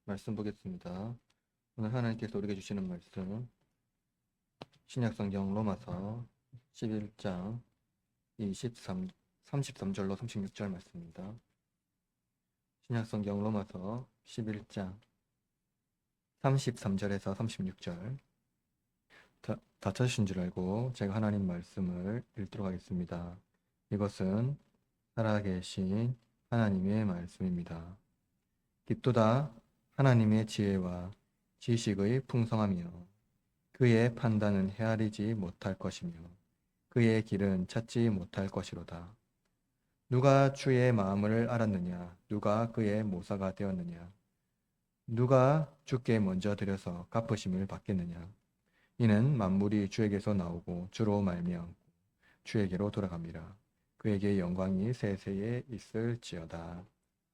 말씀 보겠습니다. 오늘 하나님께서 우리에게 주시는 말씀 신약성경 로마서 11장 33절로 36절 말씀입니다. 신약성경 로마서 11장 33절에서 36절 다 찾으신 줄 알고 제가 하나님 말씀을 읽도록 하겠습니다. 이것은 살아계신 하나님의 말씀입니다. 깊도다 하나님의 지혜와 지식의 풍성하며 그의 판단은 헤아리지 못할 것이며 그의 길은 찾지 못할 것이로다. 누가 주의 마음을 알았느냐? 누가 그의 모사가 되었느냐? 누가 주께 먼저 드려서 갚으심을 받겠느냐? 이는 만물이 주에게서 나오고 주로 말미암고 주에게로 돌아갑니다. 그에게 영광이 세세에 있을지어다.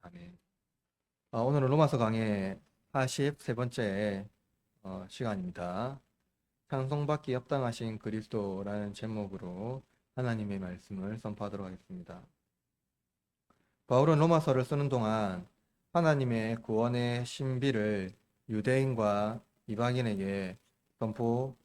아멘. 오늘은 로마서 강의 43번째 시간입니다. 찬송받기 합당하신 그리스도라는 제목으로 하나님의 말씀을 선포하도록 하겠습니다. 바울은 로마서를 쓰는 동안 하나님의 구원의 신비를 유대인과 이방인에게 선포합니다.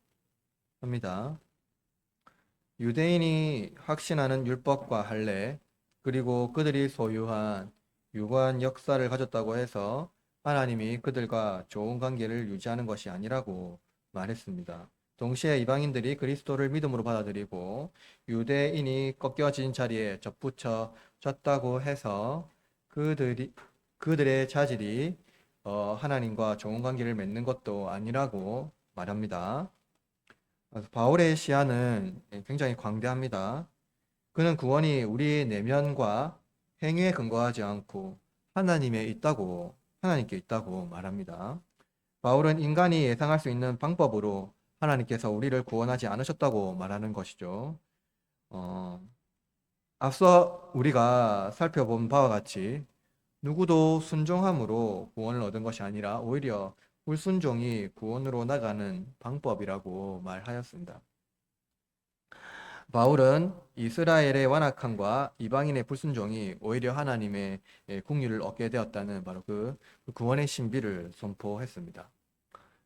유대인이 확신하는 율법과 할례, 그리고 그들이 소유한 유구한 역사를 가졌다고 해서 하나님이 그들과 좋은 관계를 유지하는 것이 아니라고 말했습니다. 동시에 이방인들이 그리스도를 믿음으로 받아들이고 유대인이 꺾여진 자리에 접붙여졌다고 해서 그들의 자질이 하나님과 좋은 관계를 맺는 것도 아니라고 말합니다. 그래서 바울의 시야는 굉장히 광대합니다. 그는 구원이 우리의 내면과 행위에 근거하지 않고 하나님께 있다고 말합니다. 바울은 인간이 예상할 수 있는 방법으로 하나님께서 우리를 구원하지 않으셨다고 말하는 것이죠. 앞서 우리가 살펴본 바와 같이 누구도 순종함으로 구원을 얻은 것이 아니라 오히려 불순종이 구원으로 나가는 방법이라고 말하였습니다. 바울은 이스라엘의 완악함과 이방인의 불순종이 오히려 하나님의 긍휼을 얻게 되었다는 바로 그 구원의 신비를 선포했습니다.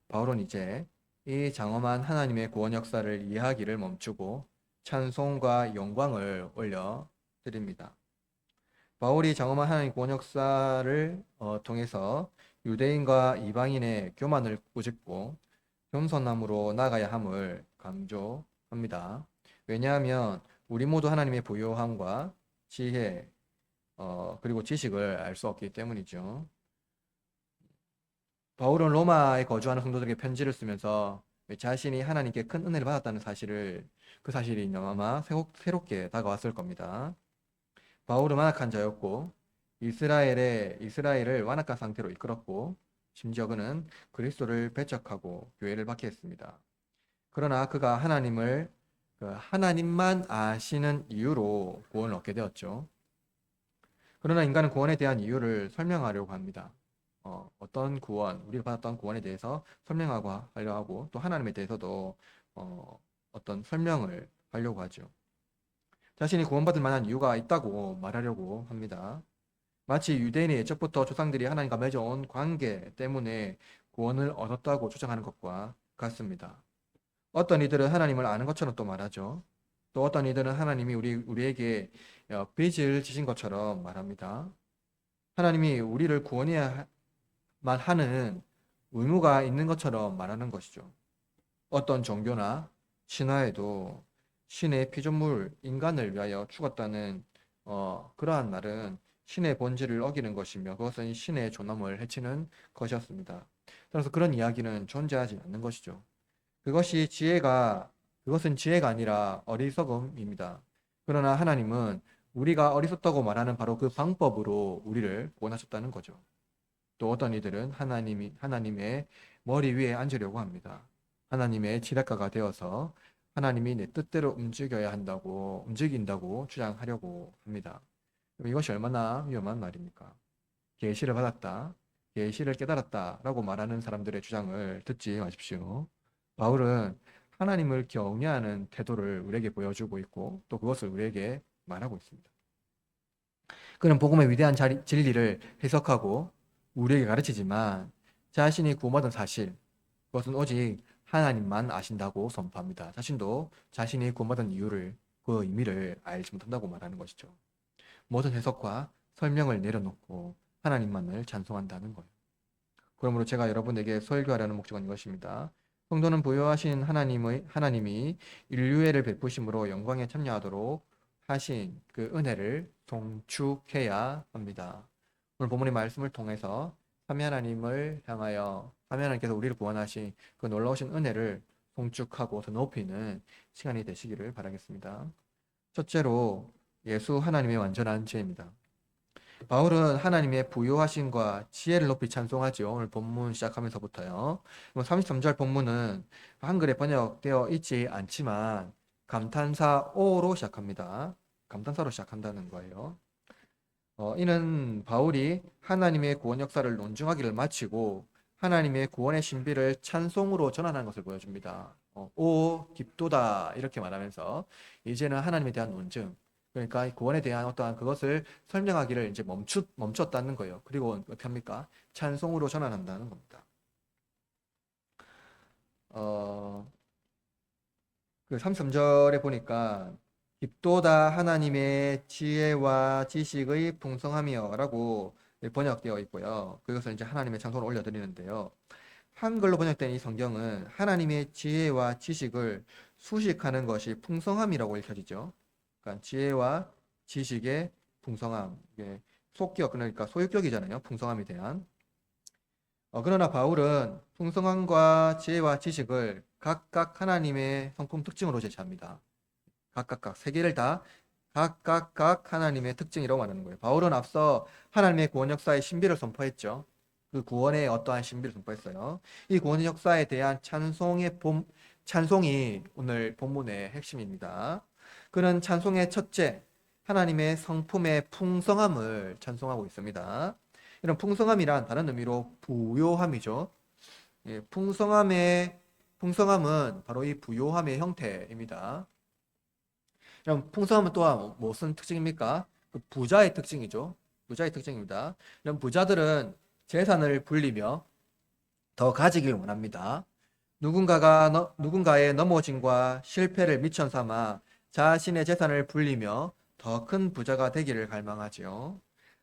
바울은 이제 이 장엄한 하나님의 구원 역사를 이해하기를 멈추고 찬송과 영광을 올려 드립니다. 바울이 장엄한 하나님의 구원 역사를 통해서 유대인과 이방인의 교만을 꾸짖고 겸손함으로 나가야 함을 강조합니다. 왜냐하면 우리 모두 하나님의 부요함과 지혜 그리고 지식을 알 수 없기 때문이죠. 바울은 로마에 거주하는 성도들에게 편지를 쓰면서 자신이 하나님께 큰 은혜를 받았다는 그 사실이 아마 새롭게 다가왔을 겁니다. 바울은 완악한 자였고 이스라엘을 완악한 상태로 이끌었고 심지어 그는 그리스도를 배척하고 교회를 박해했습니다. 그러나 그가 하나님만 아시는 이유로 구원을 얻게 되었죠. 그러나 인간은 구원에 대한 이유를 설명하려고 합니다. 어떤 우리가 받았던 구원에 대해서 설명하고 하려 하고 또 하나님에 대해서도 어떤 설명을 하려고 하죠. 자신이 구원받을 만한 이유가 있다고 말하려고 합니다. 마치 유대인의 예적부터 조상들이 하나님과 맺어온 관계 때문에 구원을 얻었다고 주장하는 것과 같습니다. 어떤 이들은 하나님을 아는 것처럼 또 말하죠. 또 어떤 이들은 하나님이 우리에게 빚을 지신 것처럼 말합니다. 하나님이 우리를 구원해야만 하는 의무가 있는 것처럼 말하는 것이죠. 어떤 종교나 신화에도 신의 피조물 인간을 위하여 죽었다는 그러한 말은 신의 본질을 어기는 것이며 그것은 신의 존엄을 해치는 것이었습니다. 따라서 그런 이야기는 존재하지 않는 것이죠. 그것은 지혜가 아니라 어리석음입니다. 그러나 하나님은 우리가 어리석다고 말하는 바로 그 방법으로 우리를 구원하셨다는 거죠. 또 어떤 이들은 하나님의 머리 위에 앉으려고 합니다. 하나님의 지략가가 되어서 하나님이 내 뜻대로 움직인다고 주장하려고 합니다. 이것이 얼마나 위험한 말입니까? 계시를 받았다, 계시를 깨달았다라고 말하는 사람들의 주장을 듣지 마십시오. 바울은 하나님을 경외하는 태도를 우리에게 보여주고 있고 또 그것을 우리에게 말하고 있습니다. 그는 복음의 위대한 진리를 해석하고 우리에게 가르치지만 자신이 구원받은 사실, 그것은 오직 하나님만 아신다고 선포합니다. 자신도 자신이 구원받은 이유를, 그 의미를 알지 못한다고 말하는 것이죠. 모든 해석과 설명을 내려놓고 하나님만을 찬송한다는 거예요. 그러므로 제가 여러분에게 설교하려는 목적은 이것입니다. 성도는 부요하신 하나님이 인류애를 베푸심으로 영광에 참여하도록 하신 그 은혜를 송축해야 합니다. 오늘 본문의 말씀을 통해서 삼위 하나님을 향하여 삼위 하나님께서 우리를 구원하신 그 놀라우신 은혜를 송축하고 더 높이는 시간이 되시기를 바라겠습니다. 첫째로 예수 하나님의 완전한 지혜입니다. 바울은 하나님의 부요하심과 지혜를 높이 찬송하죠. 오늘 본문 시작하면서부터요. 33절 본문은 한글에 번역되어 있지 않지만 감탄사어로 시작합니다. 감탄사로 시작한다는 거예요. 이는 바울이 하나님의 구원 역사를 논증하기를 마치고 하나님의 구원의 신비를 찬송으로 전환한 것을 보여줍니다. 오 깊도다 이렇게 말하면서 이제는 하나님에 대한 논증, 그러니까 이 구원에 대한 어떠한 그것을 설명하기를 이제 멈췄다는 거예요. 그리고 어떻게 합니까? 찬송으로 전환한다는 겁니다. 어, 그 33절에 보니까 깊도다 하나님의 지혜와 지식의 풍성함이여라고 번역되어 있고요. 그것을 이제 하나님의 찬송을 올려드리는데요. 한글로 번역된 이 성경은 하나님의 지혜와 지식을 수식하는 것이 풍성함이라고 읽혀지죠. 그러니까 지혜와 지식의 풍성함, 이게 속격, 그러니까 소유격이잖아요. 풍성함에 대한. 그러나 바울은 풍성함과 지혜와 지식을 각각 하나님의 성품 특징으로 제시합니다. 각각 세 개를 다 각각 하나님의 특징이라고 말하는 거예요. 바울은 앞서 하나님의 구원 역사의 신비를 선포했죠. 그 구원의 어떠한 신비를 선포했어요. 이 구원 역사에 대한 찬송이 오늘 본문의 핵심입니다. 그는 찬송의 첫째, 하나님의 성품의 풍성함을 찬송하고 있습니다. 이런 풍성함이란 다른 의미로 부요함이죠. 예, 풍성함은 바로 이 부요함의 형태입니다. 이런 풍성함은 또한 무슨 특징입니까? 그 부자의 특징이죠. 부자의 특징입니다. 이런 부자들은 재산을 불리며 더 가지길 원합니다. 누군가의 넘어짐과 실패를 미천 삼아 자신의 재산을 불리며 더 큰 부자가 되기를 갈망하지요.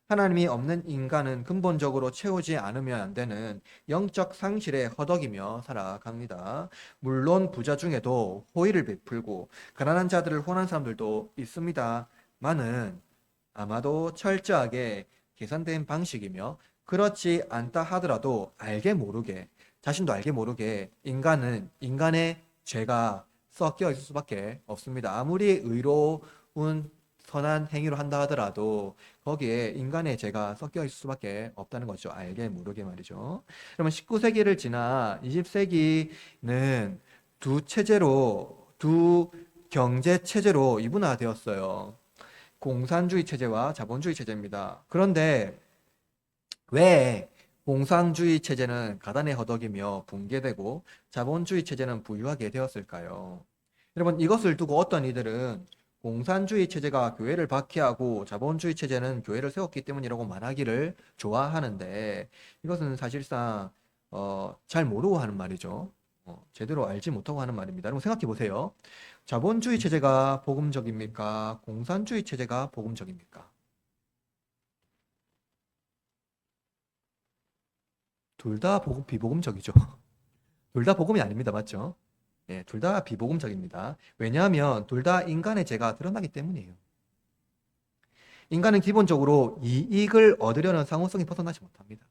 하나님이 없는 인간은 근본적으로 채우지 않으면 안 되는 영적 상실에 허덕이며 살아갑니다. 물론 부자 중에도 호의를 베풀고 가난한 자들을 호원한 사람들도 있습니다만은 아마도 철저하게 계산된 방식이며 그렇지 않다 하더라도 자신도 알게 모르게 인간의 죄가 섞여 있을 수밖에 없습니다. 아무리 의로운 선한 행위로 한다 하더라도 거기에 인간의 죄가 섞여 있을 수밖에 없다는 거죠. 알게 모르게 말이죠. 그러면 19세기를 지나 20세기는 두 경제 체제로 이분화되었어요. 공산주의 체제와 자본주의 체제입니다. 그런데 왜 공산주의 체제는 가난에 허덕이며 붕괴되고 자본주의 체제는 부유하게 되었을까요? 여러분, 이것을 두고 어떤 이들은 공산주의 체제가 교회를 박해하고 자본주의 체제는 교회를 세웠기 때문이라고 말하기를 좋아하는데 이것은 사실상 잘 모르고 하는 말이죠. 제대로 알지 못하고 하는 말입니다. 여러분 생각해 보세요. 자본주의 체제가 복음적입니까? 공산주의 체제가 복음적입니까? 둘 다 비복음적이죠. 둘 다 복음이 아닙니다. 맞죠? 예, 둘 다 비복음적입니다. 왜냐하면 둘 다 인간의 죄가 드러나기 때문이에요. 인간은 기본적으로 이익을 얻으려는 상호성이 벗어나지 못합니다.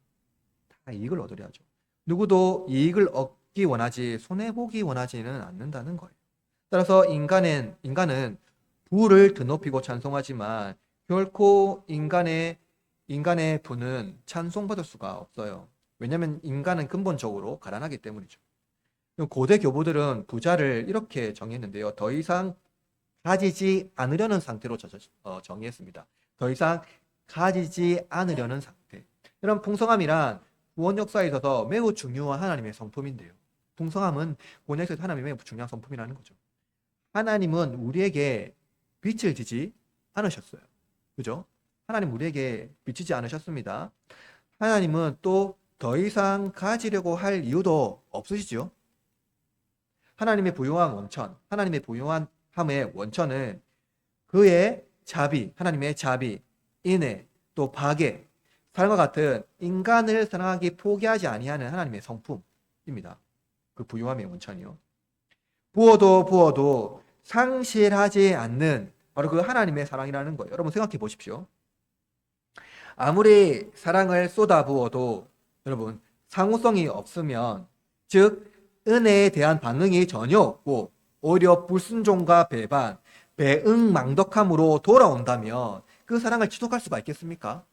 다 이익을 얻으려 하죠. 누구도 이익을 얻기 원하지 손해보기 원하지는 않는다는 거예요. 따라서 인간은 부를 드높이고 찬송하지만 결코 인간의 부는 찬송받을 수가 없어요. 왜냐하면 인간은 근본적으로 가난하기 때문이죠. 고대 교부들은 부자를 이렇게 정의했는데요. 더 이상 가지지 않으려는 상태로 정의했습니다. 더 이상 가지지 않으려는 상태. 이런 풍성함이란 구원 역사에 있어서 매우 중요한 하나님의 성품인데요. 풍성함은 구원 역사에서 하나님의 매우 중요한 성품이라는 거죠. 하나님은 우리에게 빛을 지지 않으셨어요. 그죠? 하나님 우리에게 비치지 않으셨습니다. 하나님은 또 더 이상 가지려고 할 이유도 없으시죠? 하나님의 부유한 원천, 하나님의 부유함의 원천은 그의 자비, 하나님의 자비, 인애, 또 박애, 사랑과 같은 인간을 사랑하기 포기하지 아니하는 하나님의 성품입니다. 그 부유함의 원천이요. 부어도 부어도 상실하지 않는 바로 그 하나님의 사랑이라는 거예요. 여러분 생각해 보십시오. 아무리 사랑을 쏟아 부어도 여러분 상호성이 없으면, 즉 은혜에 대한 반응이 전혀 없고 오히려 불순종과 배반, 배응망덕함으로 돌아온다면 그 사랑을 지속할 수가 있겠습니까?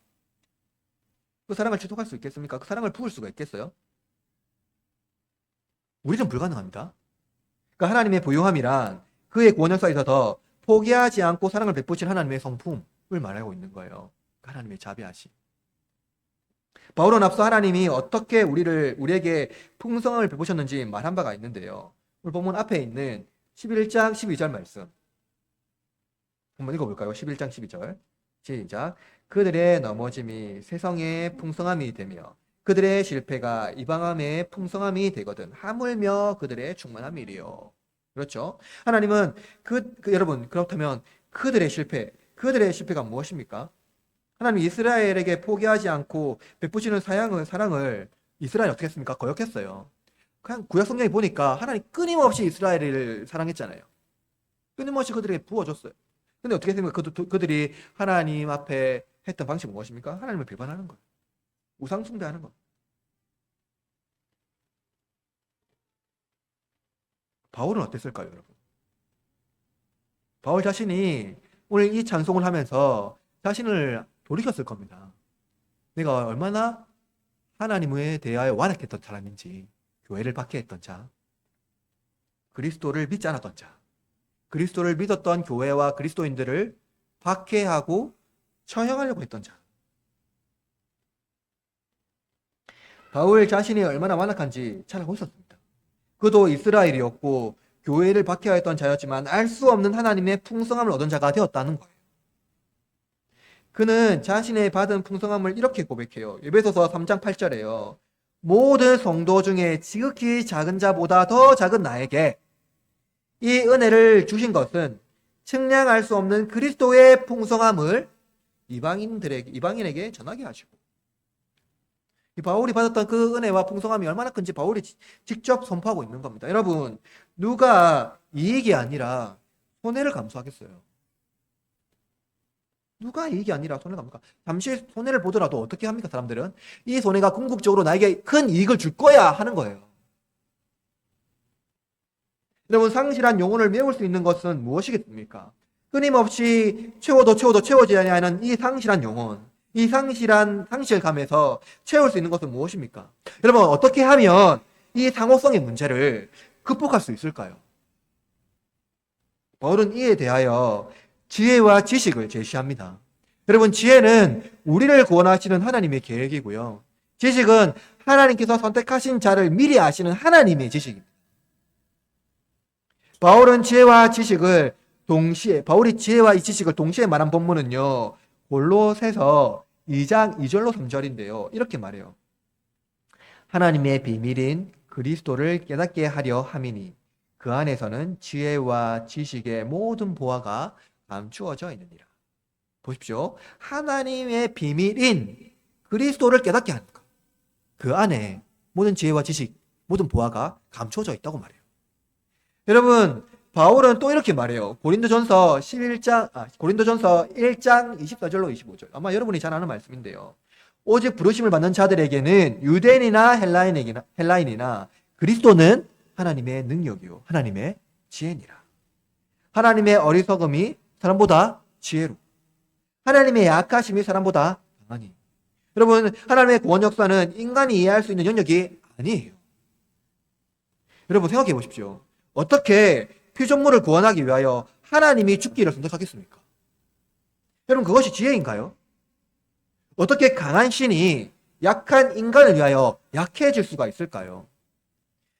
그 사랑을 지속할 수 있겠습니까? 그 사랑을 부을 수가 있겠어요? 우리는 불가능합니다. 그러니까 하나님의 부유함이란 그의 구원 역사에 있어서 포기하지 않고 사랑을 베푸신 하나님의 성품을 말하고 있는 거예요. 하나님의 자비하심. 바울은 앞서 하나님이 어떻게 우리에게 풍성함을 베푸셨는지 말한 바가 있는데요. 오늘 본문 앞에 있는 11장 12절 말씀 한번 읽어볼까요? 11장 12절 시작. 그들의 넘어짐이 세성의 풍성함이 되며 그들의 실패가 이방함의 풍성함이 되거든 하물며 그들의 충만함이리요. 그렇죠? 하나님은 여러분 그렇다면 그들의 실패가 무엇입니까? 하나님 이스라엘에게 포기하지 않고 베푸시는 사랑을 이스라엘이 어떻게 했습니까? 거역했어요. 그냥 구약 성경에 보니까 하나님 끊임없이 이스라엘을 사랑했잖아요. 끊임없이 그들에게 부어줬어요. 근데 어떻게 했습니까? 그들이 하나님 앞에 했던 방식은 무엇입니까? 하나님을 비판하는 거예요. 우상숭배하는 거예요. 바울은 어땠을까요, 여러분? 바울 자신이 오늘 이 찬송을 하면서 자신을 돌이켰을 겁니다. 내가 얼마나 하나님에 대하여 완악했던 사람인지, 교회를 박해했던 자, 그리스도를 믿지 않았던 자, 그리스도를 믿었던 교회와 그리스도인들을 박해하고 처형하려고 했던 자. 바울 자신이 얼마나 완악한지 잘 알고 있었습니다. 그도 이스라엘이었고 교회를 박해하였던 자였지만 알 수 없는 하나님의 풍성함을 얻은 자가 되었다는 거예요. 그는 자신의 받은 풍성함을 이렇게 고백해요. 에베소서 3장 8절에요. 모든 성도 중에 지극히 작은 자보다 더 작은 나에게 이 은혜를 주신 것은 측량할 수 없는 그리스도의 풍성함을 이방인에게 전하게 하시고, 이 바울이 받았던 그 은혜와 풍성함이 얼마나 큰지 바울이 직접 선포하고 있는 겁니다. 여러분, 누가 이익이 아니라 손해를 감수하겠어요? 누가 이익이 아니라 손해를 감수할까? 잠시 손해를 보더라도 어떻게 합니까? 사람들은 이 손해가 궁극적으로 나에게 큰 이익을 줄 거야 하는 거예요. 여러분, 상실한 영혼을 메울 수 있는 것은 무엇이겠습니까? 끊임없이 채워도 채워지지 않는 이 상실한 영혼, 이 상실감에서 채울 수 있는 것은 무엇입니까? 여러분, 어떻게 하면 이 상호성의 문제를 극복할 수 있을까요? 바울은 이에 대하여 지혜와 지식을 제시합니다. 여러분, 지혜는 우리를 구원하시는 하나님의 계획이고요. 지식은 하나님께서 선택하신 자를 미리 아시는 하나님의 지식입니다. 바울이 지혜와 이 지식을 동시에 말한 본문은요, 골로새서 2장 2절로 3절인데요. 이렇게 말해요. 하나님의 비밀인 그리스도를 깨닫게 하려 함이니 그 안에서는 지혜와 지식의 모든 보화가 감추어져 있느니라. 보십시오. 하나님의 비밀인 그리스도를 깨닫게 하는 것. 그 안에 모든 지혜와 지식, 모든 보화가 감추어져 있다고 말해요. 여러분, 바울은 또 이렇게 말해요. 고린도전서 1장 24절로 25절. 아마 여러분이 잘 아는 말씀인데요. 오직 부르심을 받는 자들에게는 유대인이나 헬라인이나 그리스도는 하나님의 능력이요 하나님의 지혜니라. 하나님의 어리석음이 사람보다 지혜로, 하나님의 약하심이 사람보다 강하니. 여러분, 하나님의 구원 역사는 인간이 이해할 수 있는 영역이 아니에요. 여러분, 생각해 보십시오. 어떻게 피조물을 구원하기 위하여 하나님이 죽기를 선택하겠습니까? 여러분, 그것이 지혜인가요? 어떻게 강한 신이 약한 인간을 위하여 약해질 수가 있을까요?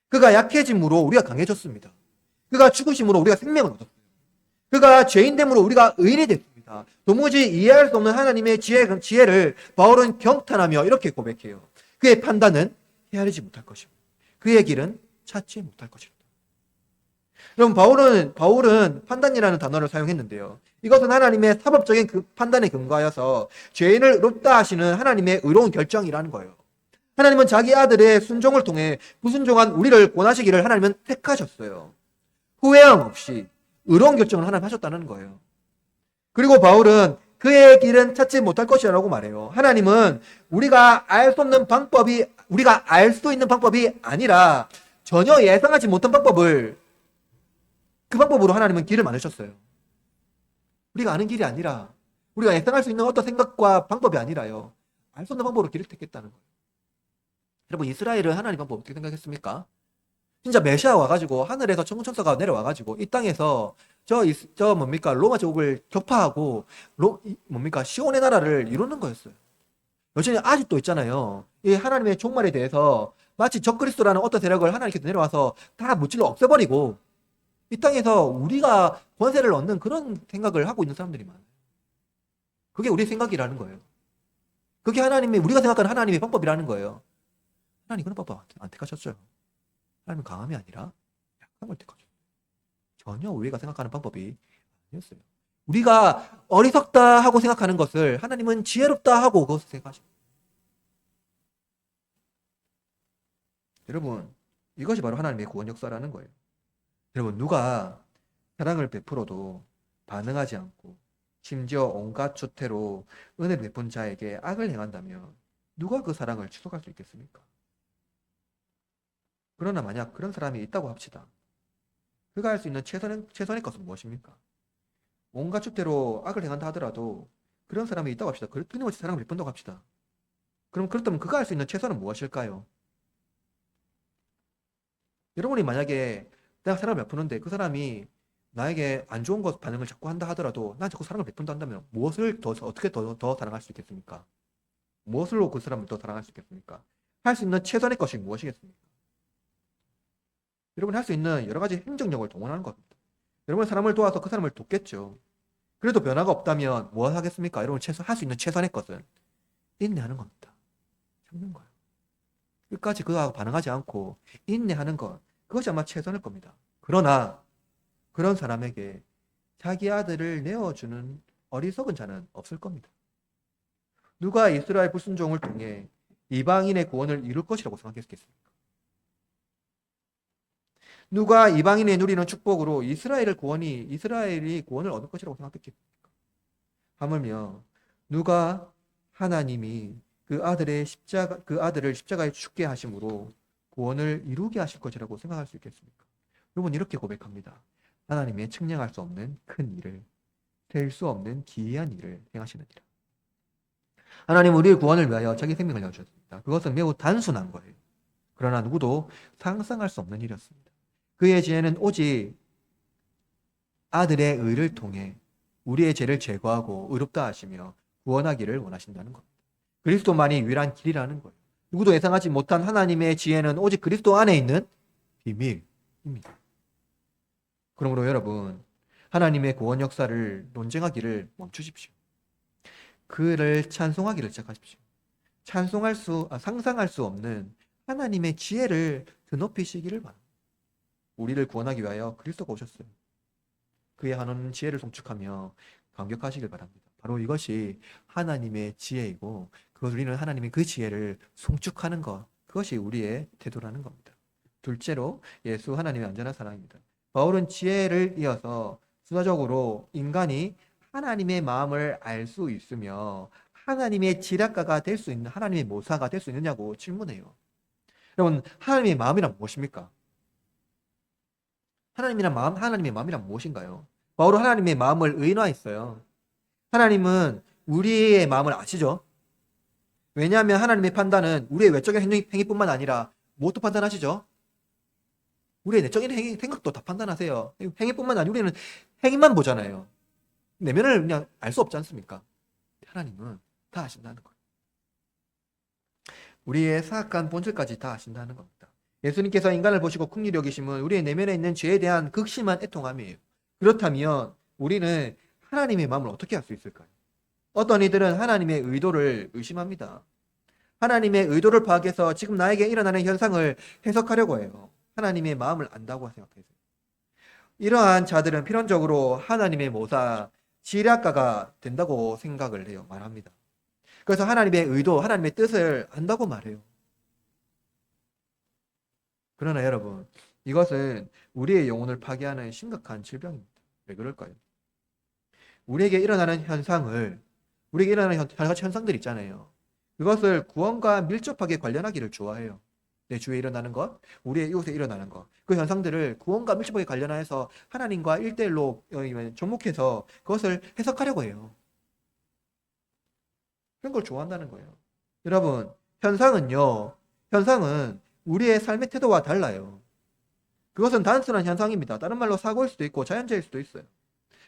그가 약해짐으로 우리가 강해졌습니다. 그가 죽으심으로 우리가 생명을 얻었어요. 그가 죄인됨으로 우리가 의인이 됐습니다. 도무지 이해할 수 없는 하나님의 지혜를 바울은 경탄하며 이렇게 고백해요. 그의 판단은 헤아리지 못할 것이고 그의 길은 찾지 못할 것이다. 그럼 바울은 판단이라는 단어를 사용했는데요. 이것은 하나님의 사법적인 그 판단에 근거하여서 죄인을 의롭다 하시는 하나님의 의로운 결정이라는 거예요. 하나님은 자기 아들의 순종을 통해 불순종한 우리를 구원하시기를 하나님은 택하셨어요. 후회함 없이 의로운 결정을 하나님 하셨다는 거예요. 그리고 바울은 그의 길은 찾지 못할 것이라고 말해요. 하나님은 우리가 알 수 있는 방법이 아니라 전혀 예상하지 못한 그 방법으로 하나님은 길을 만드셨어요. 우리가 아는 길이 아니라, 우리가 예상할 수 있는 어떤 생각과 방법이 아니라요. 알 수 없는 방법으로 길을 택했다는 거예요. 여러분, 이스라엘은 하나님 방법 어떻게 생각했습니까? 진짜 메시아 와가지고 하늘에서 천군천사가 내려와가지고 이 땅에서 로마 제국을 격파하고 시온의 나라를 이루는 거였어요. 여전히 아직도 있잖아요. 이 하나님의 종말에 대해서 마치 적그리스도라는 어떤 세력을 하나님께서 내려와서 다 무찔러 없애버리고 이 땅에서 우리가 권세를 얻는 그런 생각을 하고 있는 사람들이 많아요. 그게 우리의 생각이라는 거예요. 그게 우리가 생각하는 하나님의 방법이라는 거예요. 하나님 그런 방법 안 택하셨어요. 하나님은 강함이 아니라 약함을 택하셨어요. 전혀 우리가 생각하는 방법이 아니었어요. 우리가 어리석다 하고 생각하는 것을 하나님은 지혜롭다 하고 그것을 생각하십니다. 여러분, 이것이 바로 하나님의 구원 역사라는 거예요. 여러분, 누가 사랑을 베풀어도 반응하지 않고 심지어 온갖 조태로 은혜를 베푼 자에게 악을 행한다면 누가 그 사랑을 지속할 수 있겠습니까? 그러나 만약 그런 사람이 있다고 합시다. 그가 할 수 있는 최선의 것은 무엇입니까? 온갖 조태로 악을 행한다 하더라도 그런 사람이 있다고 합시다. 끊임없이 사랑을 베푼다고 합시다. 그렇다면 그가 할 수 있는 최선은 무엇일까요? 여러분이 만약에 내가 사랑을 베푸는데 그 사람이 나에게 안 좋은 것 반응을 자꾸 한다 하더라도 난 자꾸 사랑을 베푼다 한다면 어떻게 더 사랑할 수 있겠습니까? 무엇으로 그 사람을 더 사랑할 수 있겠습니까? 할 수 있는 최선의 것이 무엇이겠습니까? 여러분이 할 수 있는 여러 가지 행정력을 동원하는 겁니다. 여러분 사람을 도와서 그 사람을 돕겠죠. 그래도 변화가 없다면 무엇 하겠습니까? 여러분 할 수 있는 최선의 것은 인내하는 겁니다. 참는 거예요. 끝까지 그하고 반응하지 않고 인내하는 것, 그것이 아마 최선일 겁니다. 그러나 그런 사람에게 자기 아들을 내어주는 어리석은 자는 없을 겁니다. 누가 이스라엘 불순종을 통해 이방인의 구원을 이룰 것이라고 생각했겠습니까? 누가 이방인의 누리는 축복으로 이스라엘이 구원을 얻을 것이라고 생각했겠습니까? 하물며 누가 하나님이 그 아들을 십자가에 죽게 하심으로 구원을 이루게 하실 것이라고 생각할 수 있겠습니까? 여러분 이렇게 고백합니다. 하나님의 측량할 수 없는 큰 일을, 셀 수 없는 기이한 일을 행하시느니라. 하나님 우리의 구원을 위하여 자기 생명을 내어주셨습니다. 그것은 매우 단순한 거예요. 그러나 누구도 상상할 수 없는 일이었습니다. 그의 지혜는 오직 아들의 의를 통해 우리의 죄를 제거하고 의롭다 하시며 구원하기를 원하신다는 겁니다. 그리스도만이 유일한 길이라는 거예요. 누구도 예상하지 못한 하나님의 지혜는 오직 그리스도 안에 있는 비밀입니다. 그러므로 여러분, 하나님의 구원 역사를 논쟁하기를 멈추십시오. 그를 찬송하기를 시작하십시오. 상상할 수 없는 하나님의 지혜를 드높이시기를 바랍니다. 우리를 구원하기 위하여 그리스도가 오셨어요. 그의 한없는 지혜를 송축하며 감격하시길 바랍니다. 바로 이것이 하나님의 지혜이고 우리는 하나님의 그 지혜를 송축하는 것, 그것이 우리의 태도라는 겁니다. 둘째로 예수 하나님의 완전한 사랑입니다. 바울은 지혜를 이어서 수다적으로 인간이 하나님의 마음을 알 수 있으며 하나님의 지략가가 될 수 있는, 하나님의 모사가 될 수 있느냐고 질문해요. 여러분, 하나님의 마음이란 무엇입니까? 하나님의 마음이란 무엇인가요? 바울은 하나님의 마음을 의인화했어요. 하나님은 우리의 마음을 아시죠? 왜냐하면 하나님의 판단은 우리의 외적인 행위뿐만 아니라 무엇도 판단하시죠? 우리의 내적인 생각도 다 판단하세요. 행위뿐만 아니라 우리는 행위만 보잖아요. 내면을 그냥 알 수 없지 않습니까? 하나님은 다 아신다는 거예요. 우리의 사악한 본질까지 다 아신다는 겁니다. 예수님께서 인간을 보시고 긍휼히 여기심은 우리의 내면에 있는 죄에 대한 극심한 애통함이에요. 그렇다면 우리는 하나님의 마음을 어떻게 알 수 있을까요? 어떤 이들은 하나님의 의도를 의심합니다. 하나님의 의도를 파악해서 지금 나에게 일어나는 현상을 해석하려고 해요. 하나님의 마음을 안다고 생각해요. 이러한 자들은 필연적으로 하나님의 모사, 지략가가 된다고 생각을 해요. 말합니다. 그래서 하나님의 의도, 하나님의 뜻을 안다고 말해요. 그러나 여러분, 이것은 우리의 영혼을 파괴하는 심각한 질병입니다. 왜 그럴까요? 우리에게 일어나는 현상을, 우리에게 일어나는 여러 가지 현상들 있잖아요. 그것을 구원과 밀접하게 관련하기를 좋아해요. 내 주위에 일어나는 것, 우리의 이웃에 일어나는 것, 그 현상들을 구원과 밀접하게 관련해서 하나님과 1대1로 접목해서 그것을 해석하려고 해요. 그런 걸 좋아한다는 거예요. 여러분, 현상은 우리의 삶의 태도와 달라요. 그것은 단순한 현상입니다. 다른 말로 사고일 수도 있고 자연재해일 수도 있어요.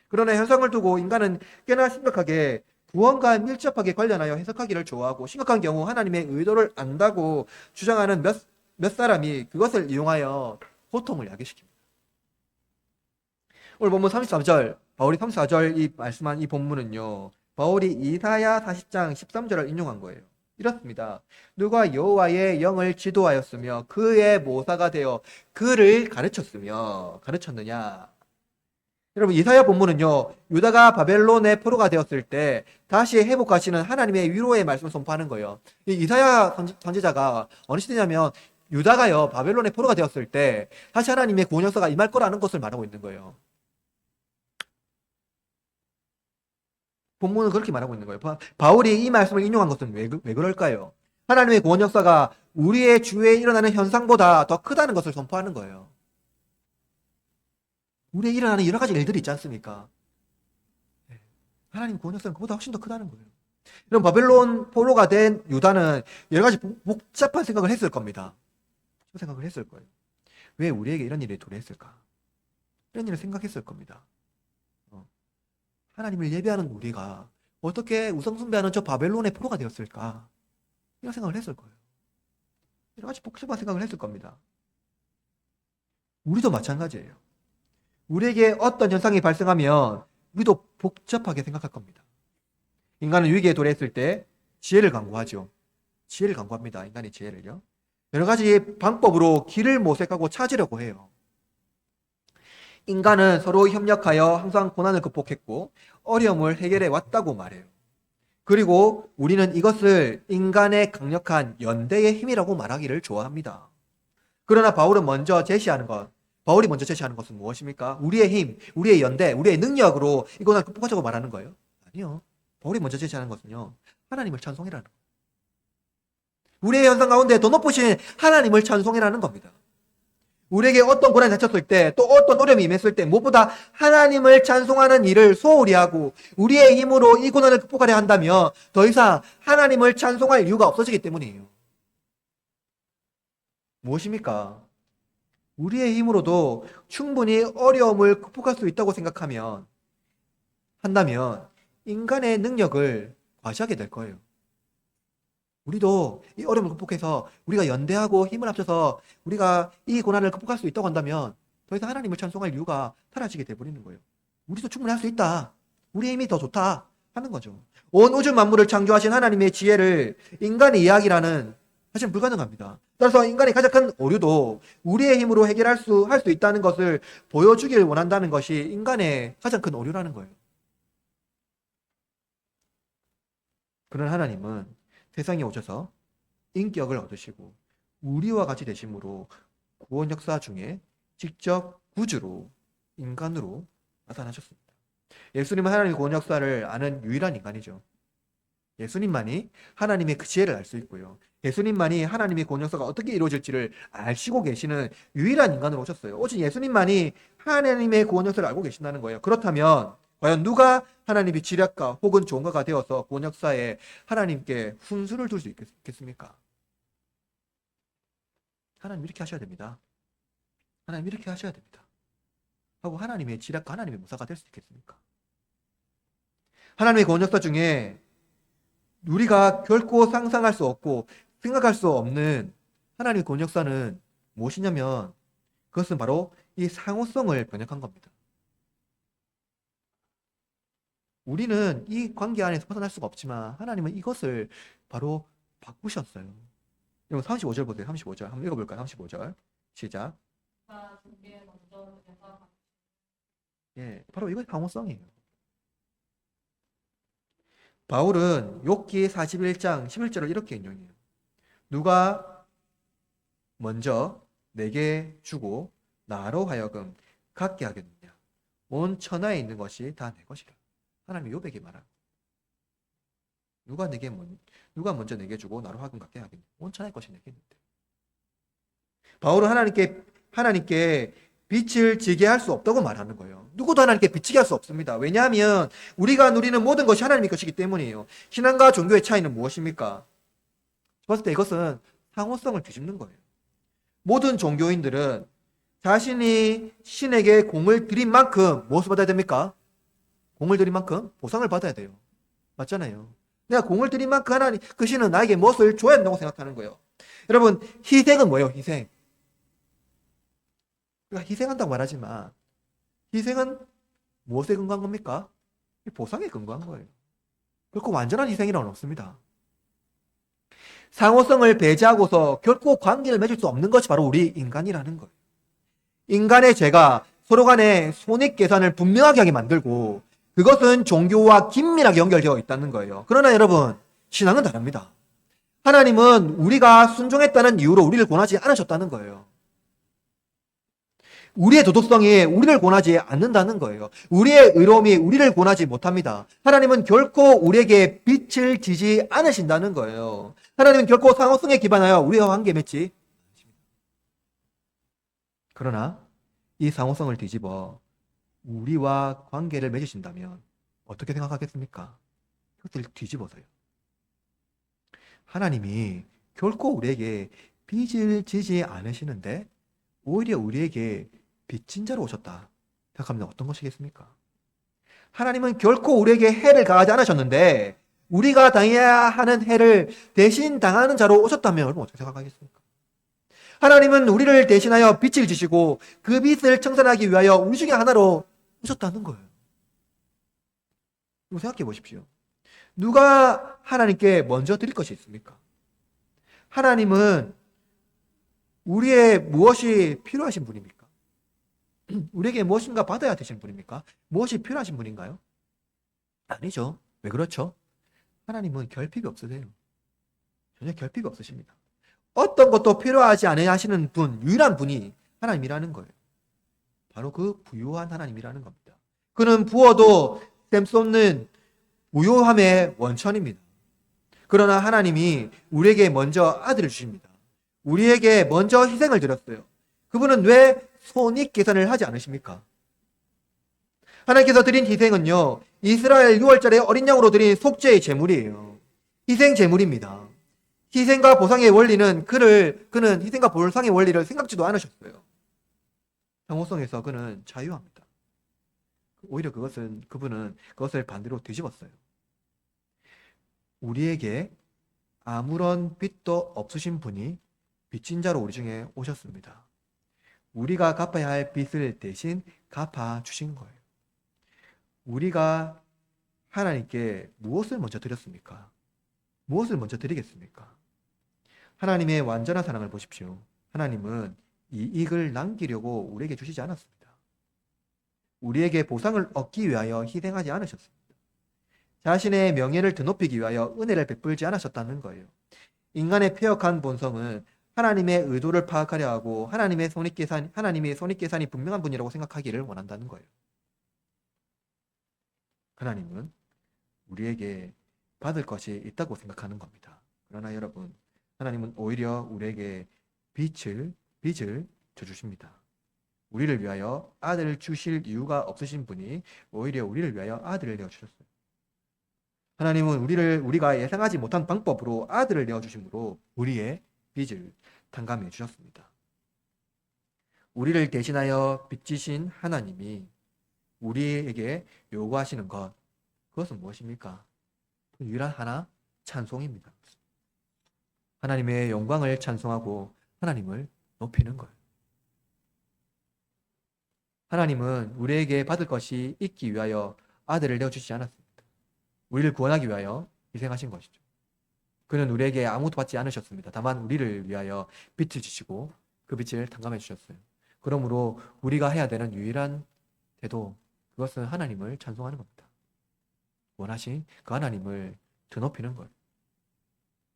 그러나 현상을 두고 인간은 꽤나 심각하게 구원과 밀접하게 관련하여 해석하기를 좋아하고, 심각한 경우 하나님의 의도를 안다고 주장하는 몇 사람이 그것을 이용하여 고통을 야기시킵니다. 오늘 본문 33절, 바울이 34절 이 말씀한 이 본문은요, 바울이 이사야 40장 13절을 인용한 거예요. 이렇습니다. 누가 여호와의 영을 지도하였으며 그의 모사가 되어 그를 가르쳤느냐. 여러분, 이사야 본문은요, 유다가 바벨론의 포로가 되었을 때 다시 회복하시는 하나님의 위로의 말씀을 선포하는 거예요. 이 이사야 선지자가 어느 시대냐면 유다가요, 바벨론의 포로가 되었을 때 다시 하나님의 구원 역사가 임할 거라는 것을 말하고 있는 거예요. 본문은 그렇게 말하고 있는 거예요. 바울이 이 말씀을 인용한 것은 왜 그럴까요? 하나님의 구원 역사가 우리의 주위에 일어나는 현상보다 더 크다는 것을 선포하는 거예요. 우리에 일어나는 여러 가지 일들이 있지 않습니까? 하나님 구원 역사는 그보다 훨씬 더 크다는 거예요. 그럼 바벨론 포로가 된 유다는 여러 가지 복잡한 생각을 했을 겁니다. 생각을 했을 거예요. 왜 우리에게 이런 일이 도래했을까? 이런 일을 생각했을 겁니다. 하나님을 예배하는 우리가 어떻게 우상숭배하는 저 바벨론의 포로가 되었을까? 이런 생각을 했을 거예요. 여러 가지 복잡한 생각을 했을 겁니다. 우리도 마찬가지예요. 우리에게 어떤 현상이 발생하면 우리도 복잡하게 생각할 겁니다. 인간은 위기에 도래했을 때 지혜를 강구하죠. 지혜를 강구합니다. 인간의 지혜를요. 여러 가지 방법으로 길을 모색하고 찾으려고 해요. 인간은 서로 협력하여 항상 고난을 극복했고 어려움을 해결해 왔다고 말해요. 그리고 우리는 이것을 인간의 강력한 연대의 힘이라고 말하기를 좋아합니다. 그러나 바울이 먼저 제시하는 것은 무엇입니까? 우리의 힘, 우리의 연대, 우리의 능력으로 이 고난을 극복하자고 말하는 거예요? 아니요. 바울이 먼저 제시하는 것은요, 하나님을 찬송이라는 거예요. 우리의 현상 가운데 더 높으신 하나님을 찬송이라는 겁니다. 우리에게 어떤 고난이 닥쳤을 때, 또 어떤 어려움이 임했을 때 무엇보다 하나님을 찬송하는 일을 소홀히 하고 우리의 힘으로 이 고난을 극복하려 한다면 더 이상 하나님을 찬송할 이유가 없어지기 때문이에요. 무엇입니까? 우리의 힘으로도 충분히 어려움을 극복할 수 있다고 한다면 인간의 능력을 과시하게 될 거예요. 우리도 이 어려움을 극복해서 우리가 연대하고 힘을 합쳐서 우리가 이 고난을 극복할 수 있다고 한다면 더 이상 하나님을 찬송할 이유가 사라지게 돼버리는 거예요. 우리도 충분히 할 수 있다. 우리의 힘이 더 좋다 하는 거죠. 온 우주 만물을 창조하신 하나님의 지혜를 인간이 이야기라는 사실은 불가능합니다. 따라서 인간의 가장 큰 오류도 우리의 힘으로 할 수 있다는 것을 보여주길 원한다는 것이 인간의 가장 큰 오류라는 거예요. 그런 하나님은 세상에 오셔서 인격을 얻으시고 우리와 같이 되심으로 구원 역사 중에 직접 구주로 인간으로 나타나셨습니다. 예수님은 하나님의 구원 역사를 아는 유일한 인간이죠. 예수님만이 하나님의 그 지혜를 알 수 있고요. 예수님만이 하나님의 구원 역사가 어떻게 이루어질지를 아시고 계시는 유일한 인간으로 오셨어요. 오직 예수님만이 하나님의 구원 역사를 알고 계신다는 거예요. 그렇다면 과연 누가 하나님의 지략가 혹은 종가가 되어서 구원 역사에 하나님께 훈수를 둘 수 있겠습니까? 하나님 이렇게 하셔야 됩니다. 하나님 이렇게 하셔야 됩니다. 하고 하나님의 지략가, 하나님의 무사가 될 수 있겠습니까? 하나님의 구원 역사 중에 우리가 결코 상상할 수 없고 생각할 수 없는 하나님의 구원 역사는 무엇이냐면 그것은 바로 이 상호성을 번역한 겁니다. 우리는 이 관계 안에서 벗어날 수가 없지만 하나님은 이것을 바로 바꾸셨어요. 여러분 35절 보세요. 35절. 한번 읽어볼까요? 35절. 시작. 예, 바로 이것이 방어성이에요. 바울은 욥기 41장 11절을 이렇게 인용해요. 누가 먼저 내게 주고 나로 하여금 갖게 하겠느냐? 온 천하에 있는 것이 다 내 것이라. 하나님이 욥에게 말하고 누가 먼저 내게 주고 나로 하여금 갖게 하겠느냐? 온 천하의 것이 내게 있는데. 바울은 하나님께 빛을 지게 할 수 없다고 말하는 거예요. 누구도 하나님께 비치게 할 수 없습니다. 왜냐하면 우리가 누리는 모든 것이 하나님의 것이기 때문이에요. 신앙과 종교의 차이는 무엇입니까? 봤을 때 이것은 상호성을 뒤집는 거예요. 모든 종교인들은 자신이 신에게 공을 들인 만큼 무엇을 받아야 됩니까? 공을 들인 만큼 보상을 받아야 돼요. 맞잖아요. 내가 공을 들인 만큼 하나님, 그 신은 나에게 무엇을 줘야 된다고 생각하는 거예요. 여러분, 희생은 뭐예요? 희생. 우리가 희생한다고 말하지만 희생은 무엇에 근거한 겁니까? 보상에 근거한 거예요. 결코 완전한 희생이라고는 없습니다. 상호성을 배제하고서 결코 관계를 맺을 수 없는 것이 바로 우리 인간이라는 거예요. 인간의 죄가 서로 간에 손익계산을 분명하게 하게 만들고 그것은 종교와 긴밀하게 연결되어 있다는 거예요. 그러나 여러분, 신앙은 다릅니다. 하나님은 우리가 순종했다는 이유로 우리를 권하지 않으셨다는 거예요. 우리의 도덕성이 우리를 권하지 않는다는 거예요. 우리의 의로움이 우리를 권하지 못합니다. 하나님은 결코 우리에게 빛을 지지 않으신다는 거예요. 하나님은 결코 상호성에 기반하여 우리와 관계 맺지 않으십니다. 그러나 이 상호성을 뒤집어 우리와 관계를 맺으신다면 어떻게 생각하겠습니까? 그것을 뒤집어서요. 하나님이 결코 우리에게 빚을 지지 않으시는데 오히려 우리에게 빚진 자로 오셨다 생각하면 어떤 것이겠습니까? 하나님은 결코 우리에게 해를 가하지 않으셨는데 우리가 당해야 하는 해를 대신 당하는 자로 오셨다면 여러분 어떻게 생각하겠습니까? 하나님은 우리를 대신하여 빚을 지시고 그 빚을 청산하기 위하여 우리 중에 하나로 오셨다는 거예요. 이거 생각해 보십시오. 누가 하나님께 먼저 드릴 것이 있습니까? 하나님은 우리의 무엇이 필요하신 분입니까? 우리에게 무엇인가 받아야 되신 분입니까? 무엇이 필요하신 분인가요? 아니죠. 왜 그렇죠? 하나님은 결핍이 없으세요. 전혀 결핍이 없으십니다. 어떤 것도 필요하지 않아 하시는 분, 유일한 분이 하나님이라는 거예요. 바로 그 부유한 하나님이라는 겁니다. 그는 부어도 셈 수 없는 무효함의 원천입니다. 그러나 하나님이 우리에게 먼저 아들을 주십니다. 우리에게 먼저 희생을 드렸어요. 그분은 왜 손익 계산을 하지 않으십니까? 하나님께서 드린 희생은요, 이스라엘 6월절에 어린 양으로 드린 속죄의 제물이에요. 희생 제물입니다. 희생과 보상의 원리는 그는 희생과 보상의 원리를 생각지도 않으셨어요. 상호성에서 그는 자유합니다. 오히려 그분은 그것을 반대로 뒤집었어요. 우리에게 아무런 빚도 없으신 분이 빚진 자로 우리 중에 오셨습니다. 우리가 갚아야 할 빚을 대신 갚아 주신 거예요. 우리가 하나님께 무엇을 먼저 드렸습니까? 무엇을 먼저 드리겠습니까? 하나님의 완전한 사랑을 보십시오. 하나님은 이익을 남기려고 우리에게 주시지 않았습니다. 우리에게 보상을 얻기 위하여 희생하지 않으셨습니다. 자신의 명예를 드높이기 위하여 은혜를 베풀지 않으셨다는 거예요. 인간의 폐역한 본성은 하나님의 의도를 파악하려 하고 하나님의 손익계산이 분명한 분이라고 생각하기를 원한다는 거예요. 하나님은 우리에게 받을 것이 있다고 생각하는 겁니다. 그러나 여러분, 하나님은 오히려 우리에게 빚을 져주십니다. 우리를 위하여 아들을 주실 이유가 없으신 분이 오히려 우리를 위하여 아들을 내어주셨어요. 하나님은 우리가 예상하지 못한 방법으로 아들을 내어주심으로 우리의 빚을 탕감해 주셨습니다. 우리를 대신하여 빚지신 하나님이 우리에게 요구하시는 것, 그것은 무엇입니까? 유일한 하나, 찬송입니다. 하나님의 영광을 찬송하고 하나님을 높이는 거예요. 하나님은 우리에게 받을 것이 있기 위하여 아들을 내어주시지 않았습니다. 우리를 구원하기 위하여 희생하신 것이죠. 그는 우리에게 아무것도 받지 않으셨습니다. 다만 우리를 위하여 빛을 주시고 그 빛을 탕감해 주셨어요. 그러므로 우리가 해야 되는 유일한 태도, 그것은 하나님을 찬송하는 겁니다. 원하신 그 하나님을 드높이는 거예요.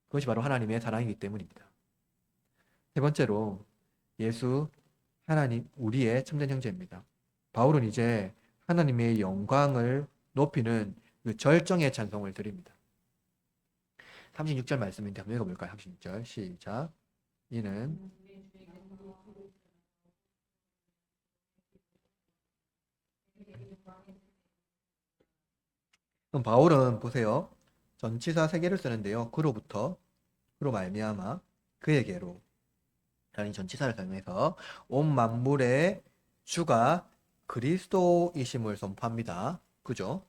그것이 바로 하나님의 사랑이기 때문입니다. 세 번째로 예수 하나님 우리의 참된 형제입니다. 바울은 이제 하나님의 영광을 높이는 그 절정의 찬송을 드립니다. 36절 말씀인데 한번 읽어볼까요? 36절 시작. 이는 그럼 바울은 보세요. 전치사 세 개를 쓰는데요. 그로 말미암아 그에게로 라는 전치사를 사용해서 온 만물의 주가 그리스도이심을 선포합니다. 그죠?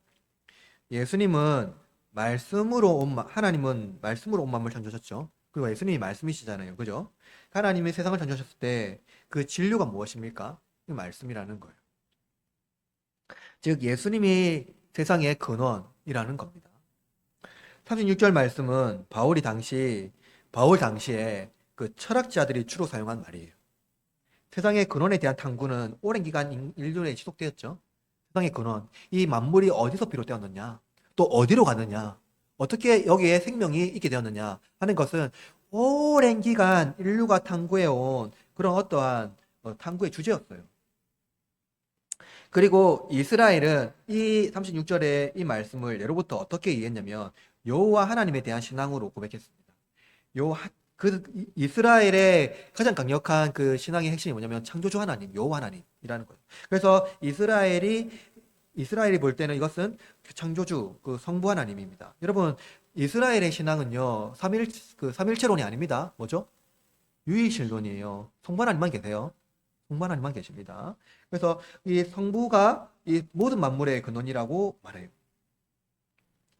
예수님은 하나님은 말씀으로 온 만물을 창조하셨죠. 그리고 예수님이 말씀이시잖아요. 그죠? 하나님이 세상을 창조하셨을 때 그 진료가 무엇입니까? 그 말씀이라는 거예요. 즉 예수님이 세상의 근원이라는 겁니다. 36절 말씀은 바울 당시에 그 철학자들이 주로 사용한 말이에요. 세상의 근원에 대한 탐구는 오랜 기간 인류에 지속되었죠. 세상의 근원, 이 만물이 어디서 비롯되었느냐, 또 어디로 가느냐, 어떻게 여기에 생명이 있게 되었느냐 하는 것은 오랜 기간 인류가 탐구해온 그런 어떠한 탐구의 주제였어요. 그리고 이스라엘은 이 36절의 이 말씀을 예로부터 어떻게 이해했냐면 여호와 하나님에 대한 신앙으로 고백했습니다. 이스라엘의 가장 강력한 그 신앙의 핵심이 뭐냐면 창조주 하나님, 여호와 하나님이라는 거예요. 그래서 이스라엘이 볼 때는 이것은 그 창조주, 그 성부 하나님입니다. 여러분, 이스라엘의 신앙은요, 삼일체론이 아닙니다. 뭐죠? 유일신론이에요. 성부 하나님만 계세요. 성부 하나님만 계십니다. 그래서 이 성부가 이 모든 만물의 근원이라고 말해요.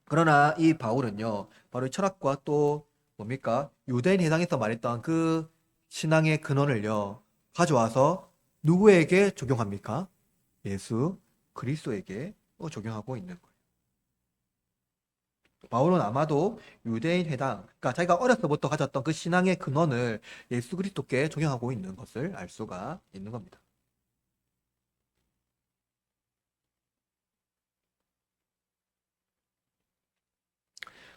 그러나 이 바울은요, 바로 이 철학과 또 뭡니까? 유대인 해상에서 말했던 그 신앙의 근원을요, 가져와서 누구에게 적용합니까? 예수 그리스도에게 적용하고 있는 거예요. 바울은 아마도 유대인 해당, 그러니까 자기가 어려서부터 가졌던 그 신앙의 근원을 예수 그리스도께 적용하고 있는 것을 알 수가 있는 겁니다.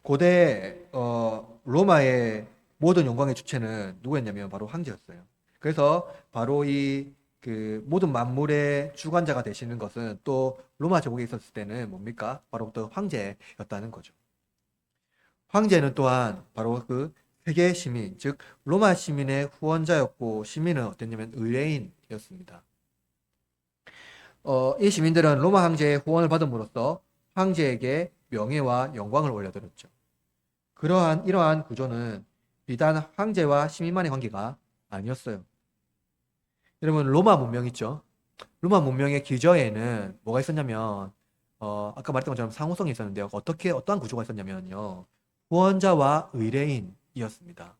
고대 로마의 모든 영광의 주체는 누구였냐면 바로 황제였어요. 그래서 바로 이 그 모든 만물의 주관자가 되시는 것은 또 로마 제국에 있었을 때는 뭡니까? 바로 또 황제였다는 거죠. 황제는 또한 바로 그 세계 시민, 즉 로마 시민의 후원자였고 시민은 어땠냐면 의뢰인이었습니다. 이 시민들은 로마 황제의 후원을 받음으로써 황제에게 명예와 영광을 올려드렸죠. 이러한 구조는 비단 황제와 시민만의 관계가 아니었어요. 여러분, 로마 문명 있죠? 로마 문명의 기저에는 뭐가 있었냐면, 아까 말했던 것처럼 상호성이 있었는데요. 어떠한 구조가 있었냐면요. 후원자와 의뢰인이었습니다.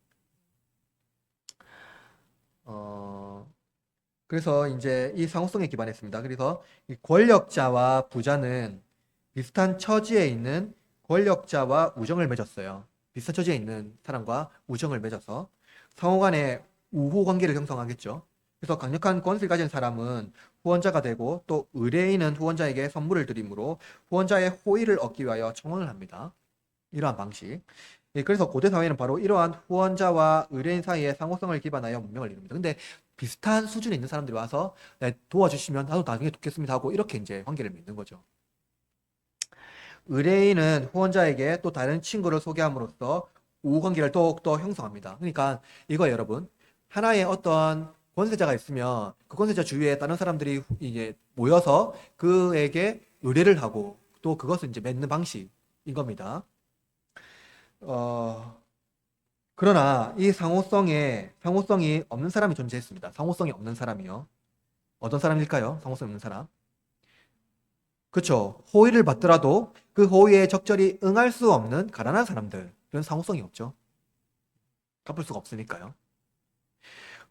그래서 이제 이 상호성에 기반했습니다. 그래서 이 권력자와 부자는 비슷한 처지에 있는 권력자와 우정을 맺었어요. 비슷한 처지에 있는 사람과 우정을 맺어서 상호 간의 우호 관계를 형성하겠죠. 그래서 강력한 권세를 가진 사람은 후원자가 되고 또 의뢰인은 후원자에게 선물을 드리므로 후원자의 호의를 얻기 위하여 청혼을 합니다. 이러한 방식. 예, 그래서 고대 사회는 바로 이러한 후원자와 의뢰인 사이의 상호성을 기반하여 문명을 이룹니다. 근데 비슷한 수준에 있는 사람들이 와서 도와주시면 나도 나중에 돕겠습니다 하고 이렇게 이제 관계를 맺는 거죠. 의뢰인은 후원자에게 또 다른 친구를 소개함으로써 우호 관계를 더욱더 형성합니다. 그러니까 이거 여러분, 하나의 어떤 권세자가 있으면 그 권세자 주위에 다른 사람들이 이제 모여서 그에게 의뢰를 하고 또 그것을 이제 맺는 방식인 겁니다. 그러나 이 상호성이 없는 사람이 존재했습니다. 상호성이 없는 사람이요. 어떤 사람일까요? 상호성이 없는 사람. 그렇죠. 호의를 받더라도 그 호의에 적절히 응할 수 없는 가난한 사람들은 상호성이 없죠. 갚을 수가 없으니까요.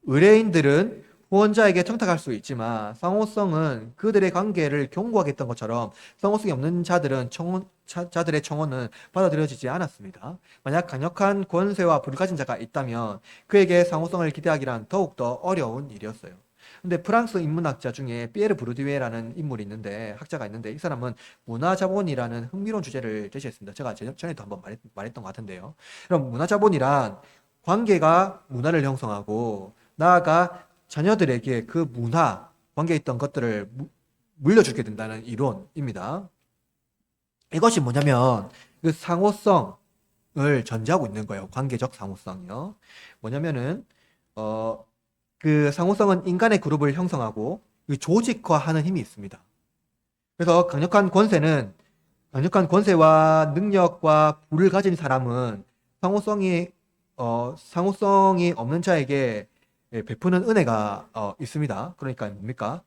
의뢰인들은 후원자에게 청탁할 수 있지만 상호성은 그들의 관계를 견고하게 했던 것처럼 상호성이 없는 자들의 청원은 받아들여지지 않았습니다. 만약 강력한 권세와 부를 가진 자가 있다면 그에게 상호성을 기대하기란 더욱더 어려운 일이었어요. 근데 프랑스 인문학자 중에 피에르 부르디웨라는 인물이 있는데 학자가 있는데 이 사람은 문화자본이라는 흥미로운 주제를 제시했습니다. 제가 전에도 한번 말했던 것 같은데요. 그럼 문화자본이란 관계가 문화를 형성하고 나아가 자녀들에게 그 문화, 관계에 있던 것들을 물려주게 된다는 이론입니다. 이것이 뭐냐면 그 상호성을 전제하고 있는 거예요. 관계적 상호성이요. 뭐냐면은 그 상호성은 인간의 그룹을 형성하고 그 조직화하는 힘이 있습니다. 그래서 강력한 권세와 능력과 부를 가진 사람은 상호성이 없는 자에게 베푸는 은혜가 있습니다. 그러니까 뭡니까?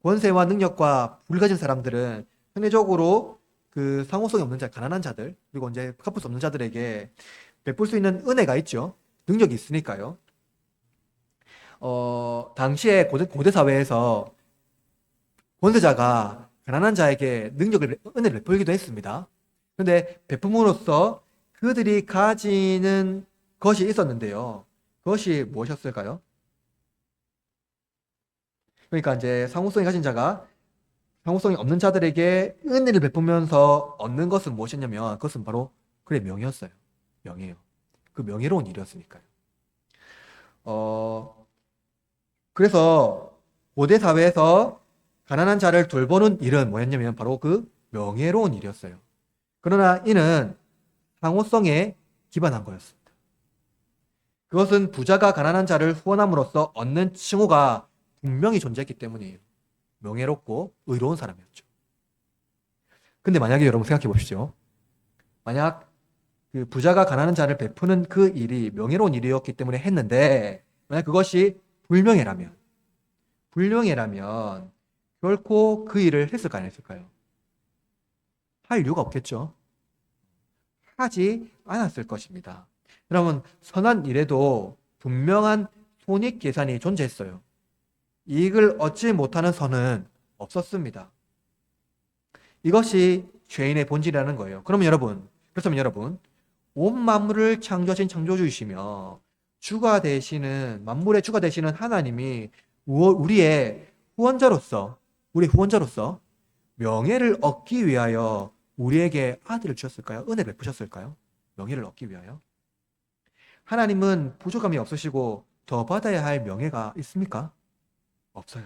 권세와 능력과 부를 가진 사람들은 상대적으로 그 상호성이 없는 자, 가난한 자들, 그리고 이제 갚을 수 없는 자들에게 베풀 수 있는 은혜가 있죠. 능력이 있으니까요. 당시에 고대 사회에서 권세자가 가난한 자에게 은혜를 베풀기도 했습니다. 그런데 베품으로써 그들이 가지는 것이 있었는데요. 그것이 무엇이었을까요? 그러니까 이제 상호성이 가진 자가 상호성이 없는 자들에게 은혜를 베푸면서 얻는 것은 무엇이었냐면 그것은 바로 그의 명예였어요. 명예요. 그 명예로운 일이었으니까요. 그래서 고대 사회에서 가난한 자를 돌보는 일은 뭐였냐면 바로 그 명예로운 일이었어요. 그러나 이는 상호성에 기반한 거였습니다. 그것은 부자가 가난한 자를 후원함으로써 얻는 칭호가 분명히 존재했기 때문이에요. 명예롭고 의로운 사람이었죠. 근데 만약에 여러분 생각해 보십시오. 만약 그 부자가 가난한 자를 베푸는 그 일이 명예로운 일이었기 때문에 했는데 만약 그것이 불명예라면 결코 그 일을 했을까 안 했을까요? 할 이유가 없겠죠. 하지 않았을 것입니다. 여러분 선한 일에도 분명한 손익 계산이 존재했어요. 이익을 얻지 못하는 선은 없었습니다. 이것이 죄인의 본질이라는 거예요. 그렇다면 여러분, 온 만물을 창조하신 창조주이시며 만물의 주가 되시는 하나님이 우리의 후원자로서 명예를 얻기 위하여 우리에게 아들을 주셨을까요? 은혜를 베푸셨을까요? 명예를 얻기 위하여? 하나님은 부족함이 없으시고 더 받아야 할 명예가 있습니까? 없어요.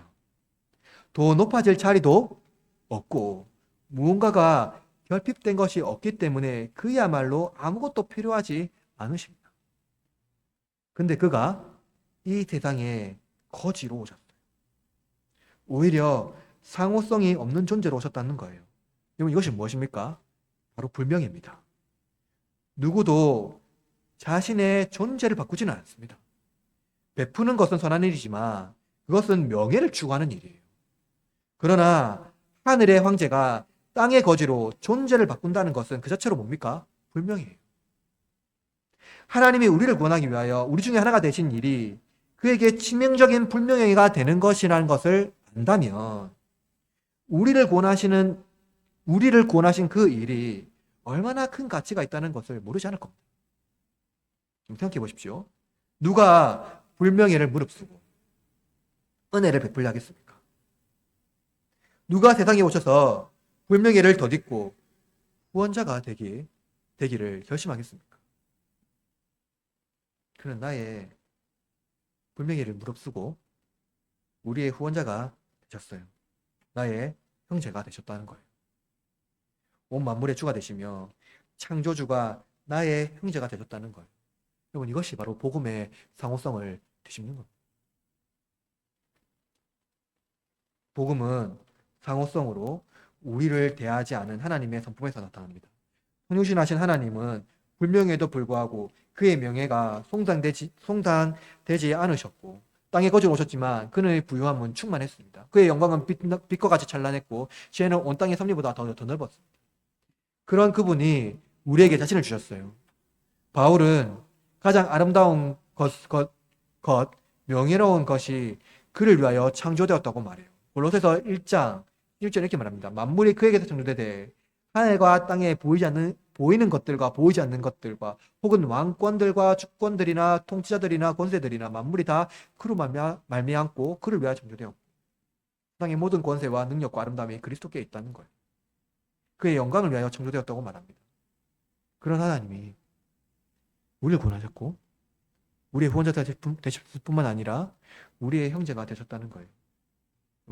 더 높아질 자리도 없고 무언가가 결핍된 것이 없기 때문에 그야말로 아무것도 필요하지 않으십니다. 근데 그가 이 세상에 거지로 오셨어요. 오히려 상호성이 없는 존재로 오셨다는 거예요. 여러분 이것이 무엇입니까? 바로 불명예입니다. 누구도 자신의 존재를 바꾸지는 않습니다. 베푸는 것은 선한 일이지만 그것은 명예를 추구하는 일이에요. 그러나 하늘의 황제가 땅의 거지로 존재를 바꾼다는 것은 그 자체로 뭡니까? 불명예예요. 하나님이 우리를 구원하기 위하여 우리 중에 하나가 되신 일이 그에게 치명적인 불명예가 되는 것이라는 것을 안다면 우리를 구원하신 그 일이 얼마나 큰 가치가 있다는 것을 모르지 않을 겁니다. 좀 생각해 보십시오. 누가 불명예를 무릅쓰고 은혜를 베풀려 하겠습니까? 누가 세상에 오셔서 불명예를 덧입고 후원자가 되기를 결심하겠습니까? 그는 나의 불명예를 무릅쓰고 우리의 후원자가 되셨어요. 나의 형제가 되셨다는 거예요. 온 만물의 주가 되시며 창조주가 나의 형제가 되셨다는 거예요. 여러분 이것이 바로 복음의 상호성을 뒤집는 겁니다. 복음은 상호성으로 우리를 대하지 않은 하나님의 성품에서 나타납니다. 성육신하신 하나님은 불명예에도 불구하고 그의 명예가 송단되지 않으셨고 땅에 거지로 오셨지만 그의 부유함은 충만했습니다. 그의 영광은 빛과 같이 찬란했고 지혜는 온 땅의 섭리보다 더 넓었습니다. 그런 그분이 우리에게 자신을 주셨어요. 바울은 가장 아름다운 명예로운 것이 그를 위하여 창조되었다고 말해요. 골로새서 1장 1절 이렇게 말합니다. 만물이 그에게서 창조되되 하늘과 땅에 보이는 것들과 보이지 않는 것들과 혹은 왕권들과 주권들이나 통치자들이나 권세들이나 만물이 다 그로 말미암고 그를 위하여 창조되었고 땅의 모든 권세와 능력과 아름다움이 그리스도께 있다는 거예요. 그의 영광을 위하여 창조되었다고 말합니다. 그런 하나님이 우리를 구원하셨고 우리의 후원자 되셨을 뿐만 아니라 우리의 형제가 되셨다는 거예요.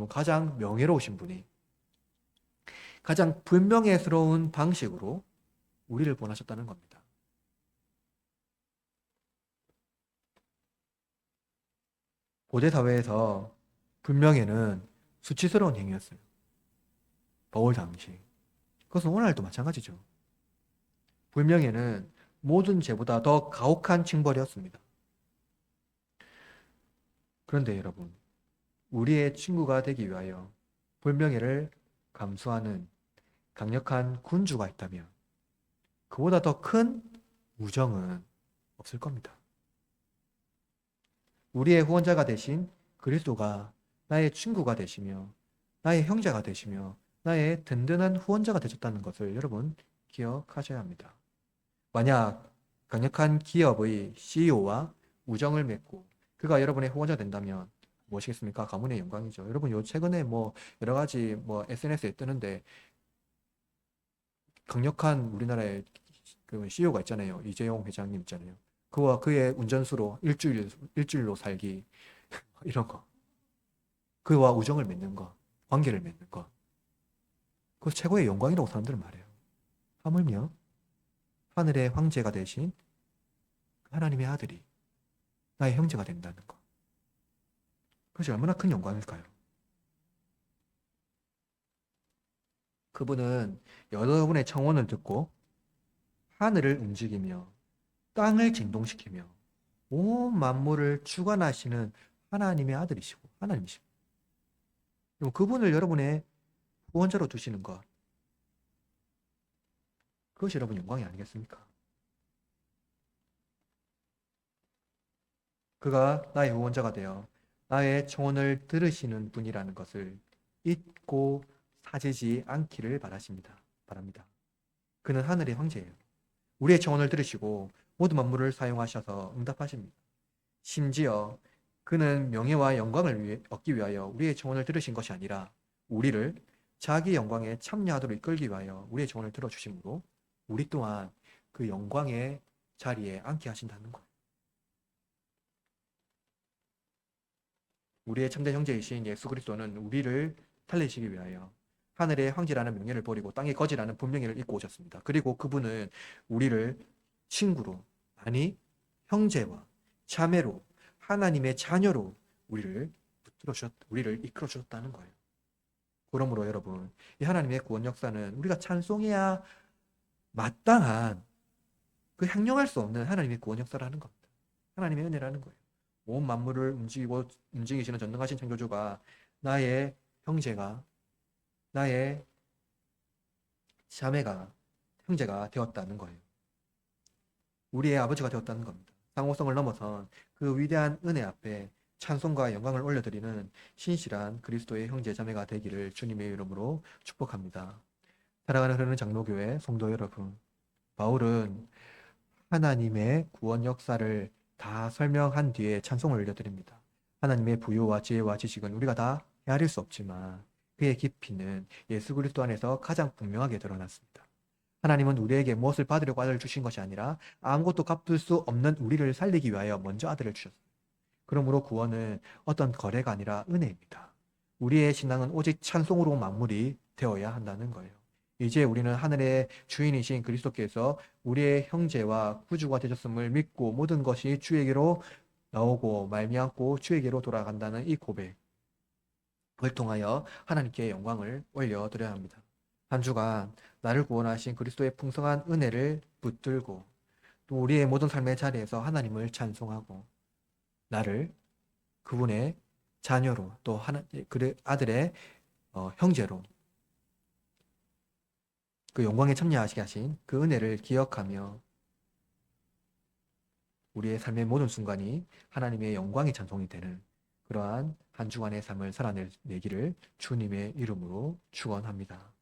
가장 명예로우신 분이 가장 불명예스러운 방식으로 우리를 구원하셨다는 겁니다. 고대 사회에서 불명예는 수치스러운 행위였어요. 바울 당시. 그것은 오늘날도 마찬가지죠. 불명예는 모든 죄보다 더 가혹한 징벌이었습니다. 그런데 여러분, 우리의 친구가 되기 위하여 불명예를 감수하는 강력한 군주가 있다면 그보다 더 큰 우정은 없을 겁니다. 우리의 후원자가 되신 그리스도가 나의 친구가 되시며 나의 형제가 되시며 나의 든든한 후원자가 되셨다는 것을 여러분 기억하셔야 합니다. 만약 강력한 기업의 CEO와 우정을 맺고 그가 여러분의 후원자 된다면 무엇이겠습니까? 가문의 영광이죠. 여러분 요 최근에 여러 가지 SNS에 뜨는데 강력한 우리나라의 그 CEO가 있잖아요. 이재용 회장님 있잖아요. 그와 그의 운전수로 일주일로 살기 이런 거. 그와 우정을 맺는 거, 관계를 맺는 거. 그것 최고의 영광이라고 사람들은 말해요. 하물며 하늘의 황제가 되신 하나님의 아들이 나의 형제가 된다는 것. 그것이 얼마나 큰 영광일까요? 그분은 여러분의 청혼을 듣고 하늘을 움직이며 땅을 진동시키며 온 만물을 주관하시는 하나님의 아들이시고 하나님이시고 그분을 여러분의 후원자로 두시는 것, 그것이 여러분 영광이 아니겠습니까? 그가 나의 후원자가 되어 나의 청혼을 들으시는 분이라는 것을 잊고 사지지 않기를 바랍니다. 그는 하늘의 황제예요. 우리의 청혼을 들으시고 모든 만물을 사용하셔서 응답하십니다. 심지어 그는 명예와 영광을 얻기 위하여 우리의 청혼을 들으신 것이 아니라 우리를 자기 영광에 참여하도록 이끌기 위하여 우리의 청혼을 들어주심으로 우리 또한 그 영광의 자리에 앉게 하신다는 것. 우리의 참된 형제이신 예수 그리스도는 우리를 살리시기 위하여 하늘의 황제라는 명예를 버리고 땅의 거지라는 분명히를 입고 오셨습니다. 그리고 그분은 우리를 친구로, 아니 형제와 자매로, 하나님의 자녀로 우리를 이끌어 주셨다는 거예요. 그러므로 여러분, 이 하나님의 구원 역사는 우리가 찬송해야 마땅한 그 향용할 수 없는 하나님의 구원 역사라는 겁니다. 하나님의 은혜라는 거예요. 온 만물을 움직이시는 전능하신 창조주가 나의 형제가, 나의 자매가, 형제가 되었다는 거예요. 우리의 아버지가 되었다는 겁니다. 상호성을 넘어선 그 위대한 은혜 앞에 찬송과 영광을 올려드리는 신실한 그리스도의 형제 자매가 되기를 주님의 이름으로 축복합니다. 사랑하는 흐르는 장로교회 성도 여러분, 바울은 하나님의 구원 역사를 다 설명한 뒤에 찬송을 올려드립니다. 하나님의 부요와 지혜와 지식은 우리가 다 헤아릴 수 없지만 그의 깊이는 예수 그리스도 안에서 가장 분명하게 드러났습니다. 하나님은 우리에게 무엇을 받으려고 아들을 주신 것이 아니라 아무것도 갚을 수 없는 우리를 살리기 위하여 먼저 아들을 주셨습니다. 그러므로 구원은 어떤 거래가 아니라 은혜입니다. 우리의 신앙은 오직 찬송으로 마무리 되어야 한다는 거예요. 이제 우리는 하늘의 주인이신 그리스도께서 우리의 형제와 구주가 되셨음을 믿고 모든 것이 주에게로 나오고 말미암고 주에게로 돌아간다는 이 고백을 통하여 하나님께 영광을 올려드려야 합니다. 한 주간 나를 구원하신 그리스도의 풍성한 은혜를 붙들고 또 우리의 모든 삶의 자리에서 하나님을 찬송하고 나를 그분의 자녀로 또 그의 아들의 형제로 그 영광에 참여하시게 하신 그 은혜를 기억하며 우리의 삶의 모든 순간이 하나님의 영광의 찬송이 되는 그러한 한 주간의 삶을 살아내기를 주님의 이름으로 축원합니다.